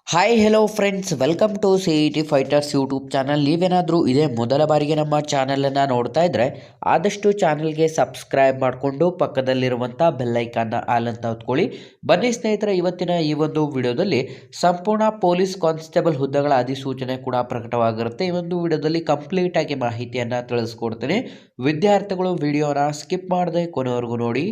Hi hello friends, welcome to CET fighters YouTube channel. ನೀವೇನಾದರೂ ಇದೇ ಮೊದಲ ಬಾರಿಗೆ ನಮ್ಮ ಚಾನಲನ್ನು ನೋಡ್ತಾ ಇದ್ದರೆ ಆದಷ್ಟು ಚಾನಲ್ಗೆ ಸಬ್ಸ್ಕ್ರೈಬ್ ಮಾಡಿಕೊಂಡು ಪಕ್ಕದಲ್ಲಿರುವಂಥ ಬೆಲ್ಲೈಕನ್ನ ಆಲ್ ಅಂತ ಹೊತ್ಕೊಳ್ಳಿ. ಬನ್ನಿ ಸ್ನೇಹಿತರೆ, ಇವತ್ತಿನ ಈ ಒಂದು ವಿಡಿಯೋದಲ್ಲಿ ಸಂಪೂರ್ಣ ಪೊಲೀಸ್ ಕಾನ್ಸ್ಟೇಬಲ್ ಹುದ್ದೆಗಳ ಅಧಿಸೂಚನೆ ಕೂಡ ಪ್ರಕಟವಾಗಿರುತ್ತೆ. ಈ ಒಂದು ವಿಡಿಯೋದಲ್ಲಿ ಕಂಪ್ಲೀಟ್ ಆಗಿ ಮಾಹಿತಿಯನ್ನು ತಿಳಿಸ್ಕೊಡ್ತೀನಿ. ವಿದ್ಯಾರ್ಥಿಗಳು ವಿಡಿಯೋನ ಸ್ಕಿಪ್ ಮಾಡದೆ ಕೊನೆವರೆಗೂ ನೋಡಿ.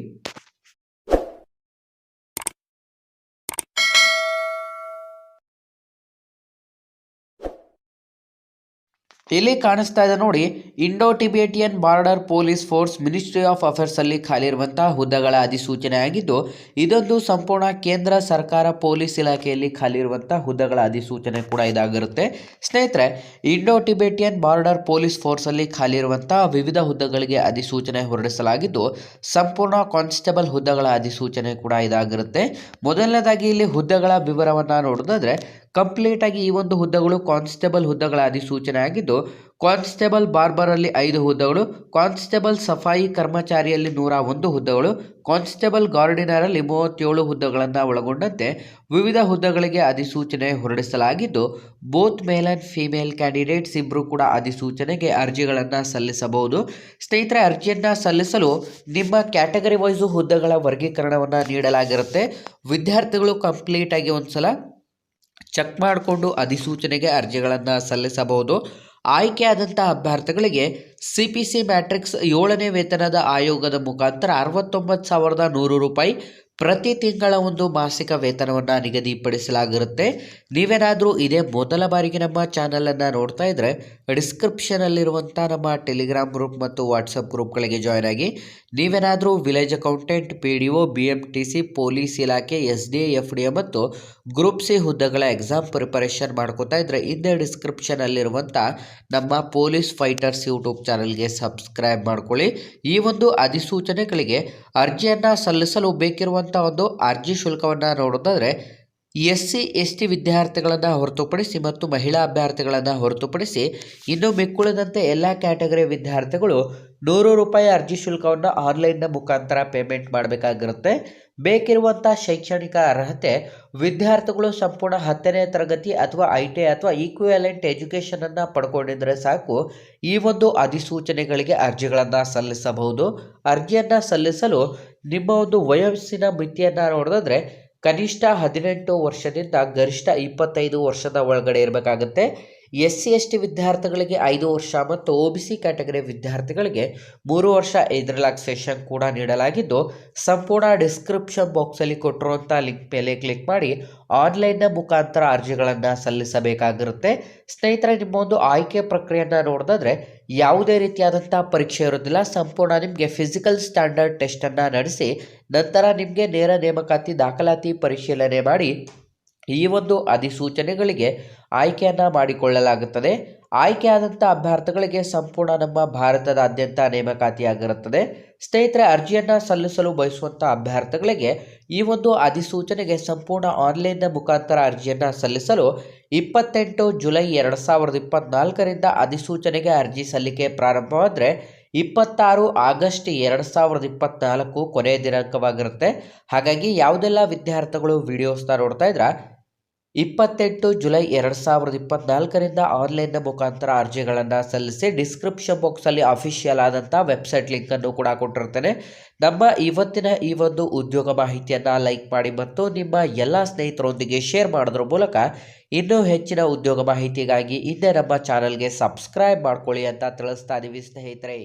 ಇಲ್ಲಿ ಕಾಣಿಸ್ತಾ ಇದೆ ನೋಡಿ, Indo Tibetan border police force ministry of affairs ಅಲ್ಲಿ ಖಾಲಿ ಇರುವಂತಹ ಹುದ್ದೆಗಳ ಅಧಿಸೂಚನೆ ಆಗಿದ್ದು, ಇದೊಂದು ಸಂಪೂರ್ಣ ಕೇಂದ್ರ ಸರ್ಕಾರ ಪೊಲೀಸ್ ಇಲಾಖೆಯಲ್ಲಿ ಖಾಲಿ ಇರುವಂತಹ ಹುದ್ದೆಗಳ ಅಧಿಸೂಚನೆ ಕೂಡ ಇದಾಗಿರುತ್ತೆ. ಸ್ನೇಹಿತರೆ, Indo Tibetan border police force ಅಲ್ಲಿ ಖಾಲಿ ಇರುವಂತಹ ವಿವಿಧ ಹುದ್ದೆಗಳಿಗೆ ಅಧಿಸೂಚನೆ ಹೊರಡಿಸಲಾಗಿದ್ದು, ಸಂಪೂರ್ಣ ಕಾನ್ಸ್ಟೇಬಲ್ ಹುದ್ದೆಗಳ ಅಧಿಸೂಚನೆ ಕೂಡ ಇದಾಗಿರುತ್ತೆ. ಮೊದಲನೇದಾಗಿ ಇಲ್ಲಿ ಹುದ್ದೆಗಳ ವಿವರವನ್ನ ನೋಡೋದಾದ್ರೆ, ಕಂಪ್ಲೀಟ್ ಆಗಿ ಈ ಒಂದು ಹುದ್ದೆಗಳು ಕಾನ್ಸ್ಟೇಬಲ್ ಹುದ್ದೆಗಳ ಅಧಿಸೂಚನೆ ಆಗಿದ್ದು, ಕಾನ್ಸ್ಟೇಬಲ್ ಬಾರ್ಬರ್ ಅಲ್ಲಿ 5 ಹುದ್ದೆಗಳು, ಕಾನ್ಸ್ಟೇಬಲ್ ಸಫಾಯಿ ಕರ್ಮಚಾರಿಯಲ್ಲಿ 101 ಹುದ್ದೆಗಳು, ಕಾನ್ಸ್ಟೇಬಲ್ ಗಾರ್ಡಿನರ್ ಅಲ್ಲಿ 37 ಹುದ್ದೆಗಳನ್ನು ಒಳಗೊಂಡಂತೆ ವಿವಿಧ ಹುದ್ದೆಗಳಿಗೆ ಅಧಿಸೂಚನೆ ಹೊರಡಿಸಲಾಗಿದ್ದು, both male and female candidates ಇಬ್ಬರು ಕೂಡ ಅಧಿಸೂಚನೆಗೆ ಅರ್ಜಿಗಳನ್ನು ಸಲ್ಲಿಸಬಹುದು. ಸ್ನೇಹಿತರೆ, ಅರ್ಜಿಯನ್ನು ಸಲ್ಲಿಸಲು ನಿಮ್ಮ ಕ್ಯಾಟಗರಿ ವೈಸು ಹುದ್ದೆಗಳ ವರ್ಗೀಕರಣವನ್ನು ನೀಡಲಾಗಿರುತ್ತೆ. ವಿದ್ಯಾರ್ಥಿಗಳು ಕಂಪ್ಲೀಟ್ ಆಗಿ ಒಂದ್ಸಲ ಚೆಕ್ ಮಾಡಿಕೊಂಡು ಅಧಿಸೂಚನೆಗೆ ಅರ್ಜಿಗಳನ್ನು ಸಲ್ಲಿಸಬಹುದು. ಆಯ್ಕೆಯಾದಂಥ ಅಭ್ಯರ್ಥಿಗಳಿಗೆ CPC ಮ್ಯಾಟ್ರಿಕ್ಸ್ 7ನೇ ವೇತನದ ಆಯೋಗದ ಮುಖಾಂತರ 69,100 ರೂಪಾಯಿ ಪ್ರತಿ ತಿಂಗಳ ಒಂದು ಮಾಸಿಕ ವೇತನವನ್ನು ನಿಗದಿಪಡಿಸಲಾಗಿರುತ್ತೆ. ನೀವೇನಾದರೂ ಇದೇ ಮೊದಲ ಬಾರಿಗೆ ನಮ್ಮ ಚಾನಲನ್ನು ನೋಡ್ತಾ ಇದ್ದರೆ ಡಿಸ್ಕ್ರಿಪ್ಷನಲ್ಲಿರುವಂಥ ನಮ್ಮ ಟೆಲಿಗ್ರಾಮ್ ಗ್ರೂಪ್ ಮತ್ತು ವಾಟ್ಸಪ್ ಗ್ರೂಪ್ಗಳಿಗೆ ಜಾಯ್ನ್ ಆಗಿ. ನೀವೇನಾದರೂ village accountant, PDO, BMTC, police ಇಲಾಖೆ, SDA, FDA ಮತ್ತು ಗ್ರೂಪ್ C ಹುದ್ದೆಗಳ ಎಕ್ಸಾಮ್ ಪ್ರಿಪರೇಷನ್ ಮಾಡ್ಕೋತಾ ಇದ್ದರೆ ಹಿಂದೆ ಡಿಸ್ಕ್ರಿಪ್ಷನಲ್ಲಿರುವಂಥ ನಮ್ಮ ಪೊಲೀಸ್ ಫೈಟರ್ಸ್ ಯೂಟ್ಯೂಬ್ ಚಾನಲ್ಗೆ ಸಬ್ಸ್ಕ್ರೈಬ್ ಮಾಡ್ಕೊಳ್ಳಿ. ಈ ಒಂದು ಅಧಿಸೂಚನೆಗಳಿಗೆ ಅರ್ಜಿಯನ್ನು ಸಲ್ಲಿಸಲು ಬೇಕಿರುವಂಥ ಒಂದು ಅರ್ಜಿ ಶುಲ್ಕವನ್ನು ನೋಡೋದಾದರೆ, SC ST ವಿದ್ಯಾರ್ಥಿಗಳನ್ನು ಹೊರತುಪಡಿಸಿ ಮತ್ತು ಮಹಿಳಾ ಅಭ್ಯರ್ಥಿಗಳನ್ನು ಹೊರತುಪಡಿಸಿ ಇನ್ನು ಮಿಕ್ಕುಳಿದಂತೆ ಎಲ್ಲ ಕ್ಯಾಟಗರಿ ವಿದ್ಯಾರ್ಥಿಗಳು 100 ರೂಪಾಯಿ ಅರ್ಜಿ ಶುಲ್ಕವನ್ನು ಆನ್ಲೈನ್ನ ಮುಖಾಂತರ ಪೇಮೆಂಟ್ ಮಾಡಬೇಕಾಗಿರುತ್ತೆ. ಬೇಕಿರುವಂಥ ಶೈಕ್ಷಣಿಕ ಅರ್ಹತೆ ವಿದ್ಯಾರ್ಥಿಗಳು ಸಂಪೂರ್ಣ 10ನೇ ತರಗತಿ ಅಥವಾ ITI ಅಥವಾ ಈಕ್ವಿವೆಲೆಂಟ್ ಎಜುಕೇಷನನ್ನು ಪಡ್ಕೊಂಡಿದ್ರೆ ಸಾಕು. ಈ ಒಂದು ಅಧಿಸೂಚನೆಗಳಿಗೆ ಅರ್ಜಿಗಳನ್ನು ಸಲ್ಲಿಸಬಹುದು. ಅರ್ಜಿಯನ್ನು ಸಲ್ಲಿಸಲು ನಿಮ್ಮ ಒಂದು ವಯಸ್ಸಿನ ಮಿತಿಯನ್ನು ನೋಡೋದಾದ್ರೆ ಕನಿಷ್ಠ 18 ವರ್ಷದಿಂದ ಗರಿಷ್ಠ 25 ವರ್ಷದ ಒಳಗಡೆ ಇರಬೇಕಾಗುತ್ತೆ. SC ST ವಿದ್ಯಾರ್ಥಿಗಳಿಗೆ 5 ವರ್ಷ ಮತ್ತು OBC ಕ್ಯಾಟಗರಿ ವಿದ್ಯಾರ್ಥಿಗಳಿಗೆ 3 ವರ್ಷ ಏಜ್ ರಿಲ್ಯಾಕ್ಸೇಷನ್ ಕೂಡ ನೀಡಲಾಗಿದ್ದು, ಸಂಪೂರ್ಣ ಡಿಸ್ಕ್ರಿಪ್ಷನ್ ಬಾಕ್ಸಲ್ಲಿ ಕೊಟ್ಟಿರುವಂಥ ಲಿಂಕ್ ಮೇಲೆ ಕ್ಲಿಕ್ ಮಾಡಿ ಆನ್ಲೈನ್ನ ಮುಖಾಂತರ ಅರ್ಜಿಗಳನ್ನು ಸಲ್ಲಿಸಬೇಕಾಗಿರುತ್ತೆ. ಸ್ನೇಹಿತರೆ, ನಿಮ್ಮ ಒಂದು ಆಯ್ಕೆ ಪ್ರಕ್ರಿಯೆಯನ್ನು ನೋಡೋದಾದ್ರೆ ಯಾವುದೇ ರೀತಿಯಾದಂಥ ಪರೀಕ್ಷೆ ಇರೋದಿಲ್ಲ. ಸಂಪೂರ್ಣ ನಿಮಗೆ ಫಿಸಿಕಲ್ ಸ್ಟ್ಯಾಂಡರ್ಡ್ ಟೆಸ್ಟನ್ನು ನಡೆಸಿ ನಂತರ ನಿಮಗೆ ನೇರ ನೇಮಕಾತಿ ದಾಖಲಾತಿ ಪರಿಶೀಲನೆ ಮಾಡಿ ಈ ಒಂದು ಅಧಿಸೂಚನೆಗಳಿಗೆ ಆಯ್ಕೆಯನ್ನು ಮಾಡಿಕೊಳ್ಳಲಾಗುತ್ತದೆ. ಆಯ್ಕೆಯಾದಂಥ ಅಭ್ಯರ್ಥಿಗಳಿಗೆ ಸಂಪೂರ್ಣ ನಮ್ಮ ಭಾರತದಾದ್ಯಂತ ನೇಮಕಾತಿಯಾಗಿರುತ್ತದೆ. ಸ್ನೇಹಿತರೆ, ಅರ್ಜಿಯನ್ನು ಸಲ್ಲಿಸಲು ಬಯಸುವಂಥ ಅಭ್ಯರ್ಥಿಗಳಿಗೆ ಈ ಒಂದು ಅಧಿಸೂಚನೆಗೆ ಸಂಪೂರ್ಣ ಆನ್ಲೈನ್ನ ಮುಖಾಂತರ ಅರ್ಜಿಯನ್ನು ಸಲ್ಲಿಸಲು 28 ಜುಲೈ 2024ರಿಂದ ಅಧಿಸೂಚನೆಗೆ ಅರ್ಜಿ ಸಲ್ಲಿಕೆ ಪ್ರಾರಂಭವಾದರೆ 26 ಆಗಸ್ಟ್ 2024 ಕೊನೆಯ ದಿನಾಂಕವಾಗಿರುತ್ತೆ. ಹಾಗಾಗಿ ಯಾವುದೆಲ್ಲ ವಿದ್ಯಾರ್ಥಿಗಳು ವಿಡಿಯೋಸ್ನ ನೋಡ್ತಾ ಇದ್ರ 28 ಜುಲೈ 2024ರಿಂದ ಆನ್ಲೈನ್ನ ಮುಖಾಂತರ ಅರ್ಜಿಗಳನ್ನು ಸಲ್ಲಿಸಿ. ಡಿಸ್ಕ್ರಿಪ್ಷನ್ ಬಾಕ್ಸಲ್ಲಿ ಅಫಿಷಿಯಲ್ ಆದಂಥ ವೆಬ್ಸೈಟ್ ಲಿಂಕನ್ನು ಕೂಡ ಕೊಟ್ಟಿರ್ತೇನೆ. ನಮ್ಮ ಇವತ್ತಿನ ಈ ಒಂದು ಉದ್ಯೋಗ ಮಾಹಿತಿಯನ್ನು ಲೈಕ್ ಮಾಡಿ ಮತ್ತು ನಿಮ್ಮ ಎಲ್ಲ ಸ್ನೇಹಿತರೊಂದಿಗೆ ಶೇರ್ ಮಾಡೋದ್ರ ಮೂಲಕ ಇನ್ನೂ ಹೆಚ್ಚಿನ ಉದ್ಯೋಗ ಮಾಹಿತಿಗಾಗಿ ಹಿಂದೆ ನಮ್ಮ ಚಾನಲ್ಗೆ ಸಬ್ಸ್ಕ್ರೈಬ್ ಮಾಡ್ಕೊಳ್ಳಿ ಅಂತ ತಿಳಿಸ್ತಾ ಇದ್ದೀವಿ ಸ್ನೇಹಿತರೆ.